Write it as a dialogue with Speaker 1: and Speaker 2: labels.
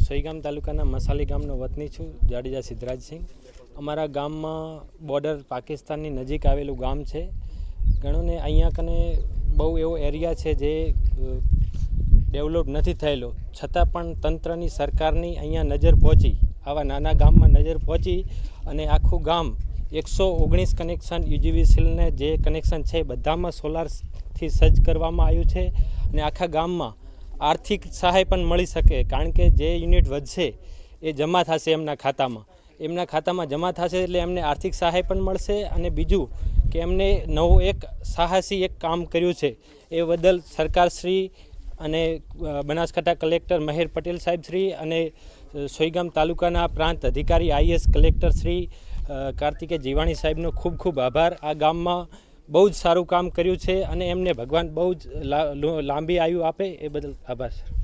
Speaker 1: સોઈગામ તાલુકાના મસાલી ગામનો વતની છું, જાડેજા સિદ્ધરાજસિંહ. અમારા ગામમાં બોર્ડર પાકિસ્તાનની નજીક આવેલું ગામ છે. ઘણોને અહીંયા કને બહુ એવો એરિયા છે જે ડેવલપ નથી થયેલો, છતાં પણ તંત્રની સરકારની અહીંયા નજર પહોંચી, આવા નાના ગામમાં નજર પહોંચી અને આખું ગામ 119 કનેક્શન યુજીવીસીએલને જે કનેક્શન છે બધામાં સોલારથી સજ્જ કરવામાં આવ્યું છે. અને આખા ગામમાં આર્થિક સહાય પણ મળી શકે, કારણ કે જે યુનિટ વધશે એ જમા થશે એમના ખાતામાં જમા થશે એટલે એમને આર્થિક સહાય પણ મળશે. અને બીજું કે એમને નવું એક સાહસી એક કામ કર્યું છે એ બદલ સરકારશ્રી અને બનાસકાંઠા કલેક્ટર મહેર પટેલ સાહેબ શ્રી અને સોઈગામ તાલુકાના પ્રાંત અધિકારી IAS કલેક્ટર શ્રી કાર્તિકે જીવાણી સાહેબનો ખૂબ ખૂબ આભાર. આ ગામમાં બહુ જ સારું કામ કર્યું છે અને એમને ભગવાન બહુ જ લાંબી આયુ આપે એ બદલ આભાર સર.